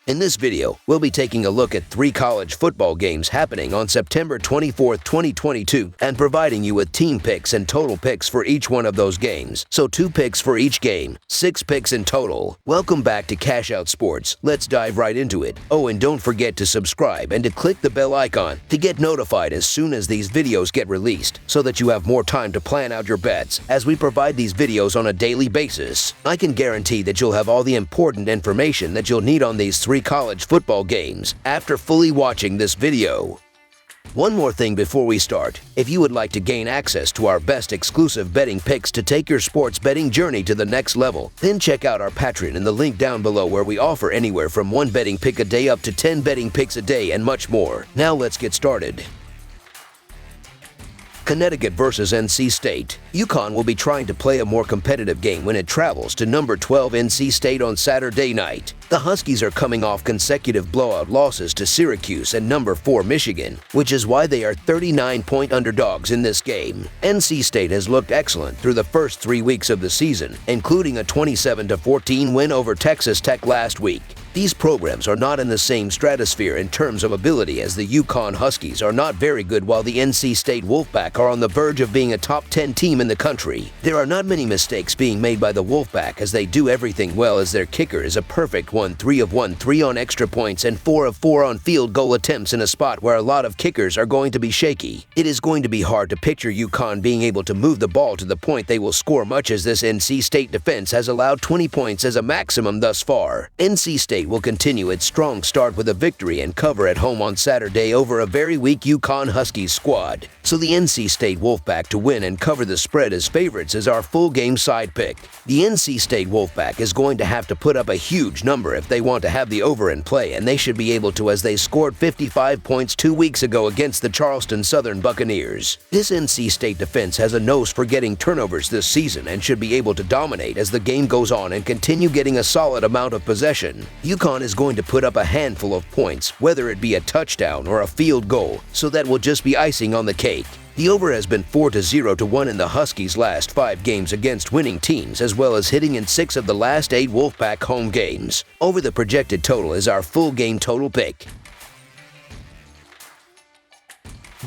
In this video, we'll be taking a look at 3 college football games happening on September 24th, 2022, and providing you with team picks and total picks for each one of those games. So 2 picks for each game, 6 picks in total. Welcome back to Cash Out Sports. Let's dive right into it. Oh, and don't forget to subscribe and to click the bell icon to get notified as soon as these videos get released, so that you have more time to plan out your bets as we provide these videos on a daily basis. I can guarantee that you'll have all the important information that you'll need on these 3 college football games after fully watching this video. One more thing before we start. If you would like to gain access to our best exclusive betting picks to take your sports betting journey to the next level, then check out our Patreon in the link down below, where we offer anywhere from 1 betting pick a day up to 10 betting picks a day and much more. Now let's get started. Connecticut versus NC State. UConn will be trying to play a more competitive game when it travels to number 12 NC State on Saturday night. The Huskies are coming off consecutive blowout losses to Syracuse and number 4 Michigan, which is why they are 39-point underdogs in this game. NC State has looked excellent through the first 3 weeks of the season, including a 27-14 win over Texas Tech last week. These programs are not in the same stratosphere in terms of ability, as the UConn Huskies are not very good, while the NC State Wolfpack are on the verge of being a top 10 team in the country. There are not many mistakes being made by the Wolfpack, as they do everything well, as their kicker is a perfect 3 of 1, 3 on extra points, and 4 of 4 on field goal attempts in a spot where a lot of kickers are going to be shaky. It is going to be hard to picture UConn being able to move the ball to the point they will score much, as this NC State defense has allowed 20 points as a maximum thus far. NC State will continue its strong start with a victory and cover at home on Saturday over a very weak UConn Huskies squad. So the NC State Wolfpack to win and cover the spread as favorites is our full game side pick. The NC State Wolfpack is going to have to put up a huge number if they want to have the over in play, and they should be able to, as they scored 55 points 2 weeks ago against the Charleston Southern Buccaneers. This NC State defense has a nose for getting turnovers this season and should be able to dominate as the game goes on and continue getting a solid amount of possession. UConn is going to put up a handful of points, whether it be a touchdown or a field goal, so that will just be icing on the cake. The over has been 4-0-1 in the Huskies' last 5 games against winning teams, as well as hitting in 6 of the last 8 Wolfpack home games. Over the projected total is our full game total pick.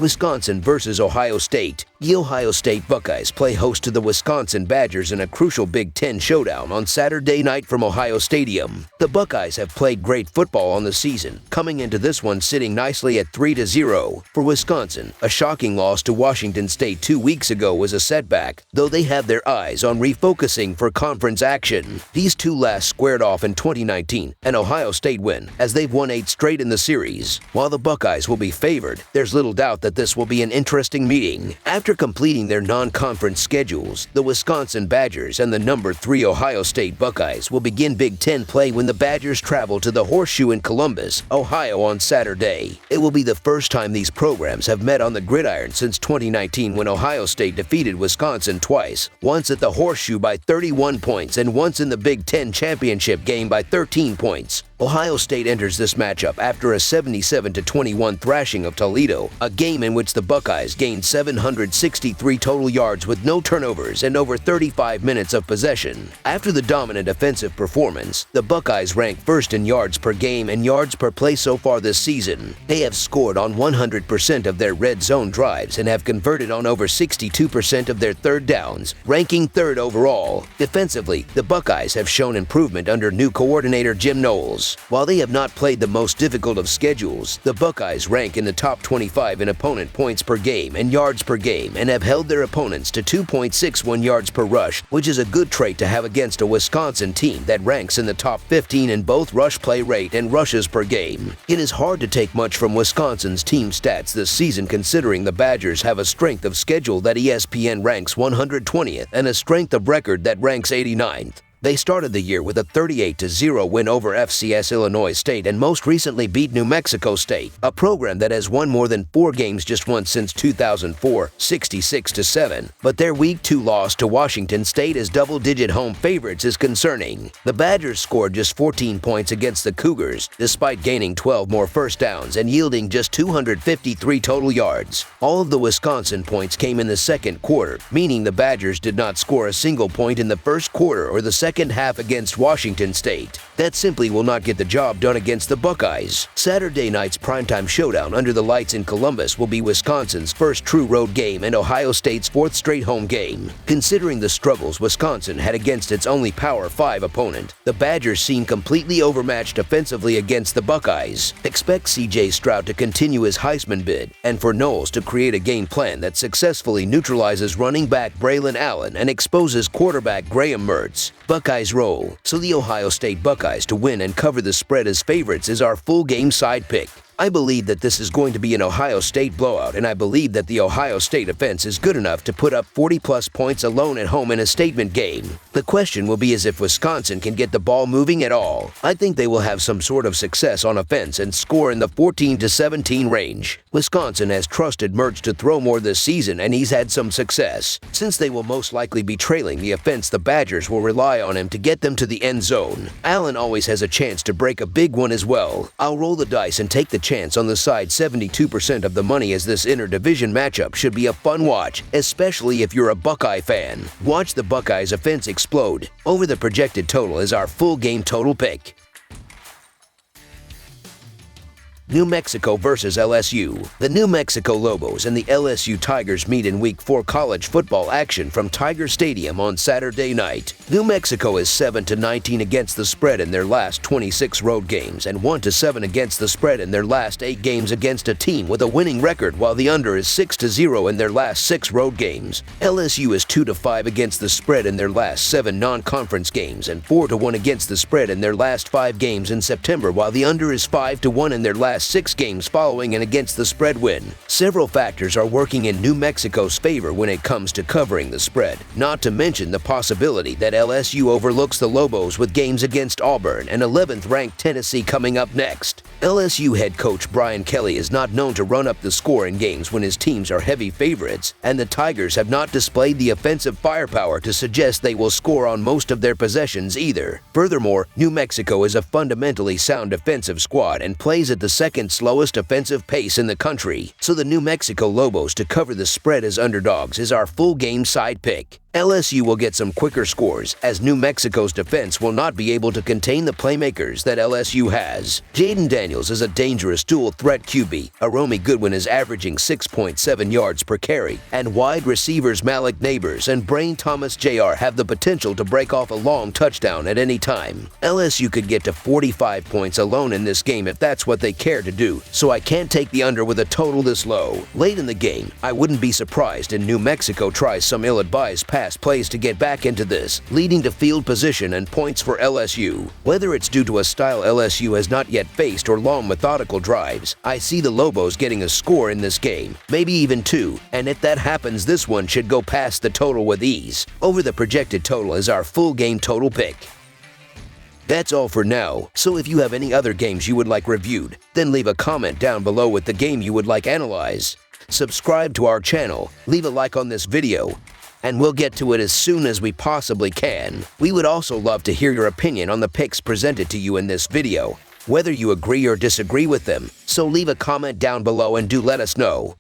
Wisconsin versus Ohio State. The Ohio State Buckeyes play host to the Wisconsin Badgers in a crucial Big Ten showdown on Saturday night from Ohio Stadium. The Buckeyes have played great football on the season, coming into this one sitting nicely at 3-0. For Wisconsin, a shocking loss to Washington State 2 weeks ago was a setback, though they have their eyes on refocusing for conference action. These two last squared off in 2019, an Ohio State win, as they've won 8 straight in the series. While the Buckeyes will be favored, there's little doubt that this will be an interesting meeting. After completing their non-conference schedules, the Wisconsin Badgers and the number 3 Ohio State Buckeyes will begin Big Ten play when the Badgers travel to the Horseshoe in Columbus, Ohio on Saturday. It will be the first time these programs have met on the gridiron since 2019, when Ohio State defeated Wisconsin twice, once at the Horseshoe by 31 points and once in the Big Ten championship game by 13 points. Ohio State enters this matchup after a 77-21 thrashing of Toledo, a game in which the Buckeyes gained 763 total yards with no turnovers and over 35 minutes of possession. After the dominant offensive performance, the Buckeyes rank first in yards per game and yards per play so far this season. They have scored on 100% of their red zone drives and have converted on over 62% of their third downs, ranking 3rd overall. Defensively, the Buckeyes have shown improvement under new coordinator Jim Knowles. While they have not played the most difficult of schedules, the Buckeyes rank in the top 25 in opponent points per game and yards per game, and have held their opponents to 2.61 yards per rush, which is a good trait to have against a Wisconsin team that ranks in the top 15 in both rush play rate and rushes per game. It is hard to take much from Wisconsin's team stats this season, considering the Badgers have a strength of schedule that ESPN ranks 120th and a strength of record that ranks 89th. They started the year with a 38-0 win over FCS Illinois State and most recently beat New Mexico State, a program that has won more than 4 games just once since 2004, 66-7. But their Week 2 loss to Washington State as double-digit home favorites is concerning. The Badgers scored just 14 points against the Cougars, despite gaining 12 more first downs and yielding just 253 total yards. All of the Wisconsin points came in the second quarter, meaning the Badgers did not score a single point in the first quarter or the second second half against Washington State. That simply will not get the job done against the Buckeyes. Saturday night's primetime showdown under the lights in Columbus will be Wisconsin's first true road game and Ohio State's fourth straight home game. Considering the struggles Wisconsin had against its only Power 5 opponent, the Badgers seem completely overmatched offensively against the Buckeyes. Expect C.J. Stroud to continue his Heisman bid, and for Knowles to create a game plan that successfully neutralizes running back Braylon Allen and exposes quarterback Graham Mertz. Buckeyes roll, so the Ohio State Buckeyes to win and cover the spread as favorites is our full game side pick. I believe that this is going to be an Ohio State blowout, and I believe that the Ohio State offense is good enough to put up 40-plus points alone at home in a statement game. The question will be is if Wisconsin can get the ball moving at all. I think they will have some sort of success on offense and score in the 14-17 range. Wisconsin has trusted Mertz to throw more this season, and he's had some success. Since they will most likely be trailing the offense, the Badgers will rely on him to get them to the end zone. Allen always has a chance to break a big one as well. I'll roll the dice and take the chance on the side 72% of the money, as this interdivision matchup should be a fun watch, especially if you're a Buckeye fan. Watch the Buckeyes offense explode. Over the projected total is our full game total pick. New Mexico versus LSU. The New Mexico Lobos and the LSU Tigers meet in Week 4 college football action from Tiger Stadium on Saturday night. New Mexico is 7-19 against the spread in their last 26 road games and 1-7 against the spread in their last 8 games against a team with a winning record, while the under is 6-0 in their last 6 road games. LSU is 2-5 against the spread in their last 7 non-conference games and 4-1 against the spread in their last 5 games in September, while the under is 5-1 in their last 6 games following an against the spread win. Several factors are working in New Mexico's favor when it comes to covering the spread, not to mention the possibility that LSU overlooks the Lobos with games against Auburn and 11th-ranked Tennessee coming up next. LSU head coach Brian Kelly is not known to run up the score in games when his teams are heavy favorites, and the Tigers have not displayed the offensive firepower to suggest they will score on most of their possessions either. Furthermore, New Mexico is a fundamentally sound defensive squad and plays at the second slowest offensive pace in the country, so the New Mexico Lobos to cover the spread as underdogs is our full game side pick. LSU will get some quicker scores, as New Mexico's defense will not be able to contain the playmakers that LSU has. Jaden Daniels is a dangerous dual-threat QB, Aromi Goodwin is averaging 6.7 yards per carry, and wide receivers Malik Neighbors and Brain Thomas Jr. have the potential to break off a long touchdown at any time. LSU could get to 45 points alone in this game if that's what they care to do, so I can't take the under with a total this low. Late in the game, I wouldn't be surprised if New Mexico tries some ill-advised pass plays to get back into this, leading to field position and points for LSU. Whether it's due to a style LSU has not yet faced or long methodical drives, I see the Lobos getting a score in this game, maybe even 2, and if that happens, this one should go past the total with ease. Over the projected total is our full game total pick. That's all for now, so if you have any other games you would like reviewed, then leave a comment down below with the game you would like analyzed. Subscribe to our channel, leave a like on this video, and we'll get to it as soon as we possibly can. We would also love to hear your opinion on the picks presented to you in this video, whether you agree or disagree with them, so leave a comment down below and do let us know.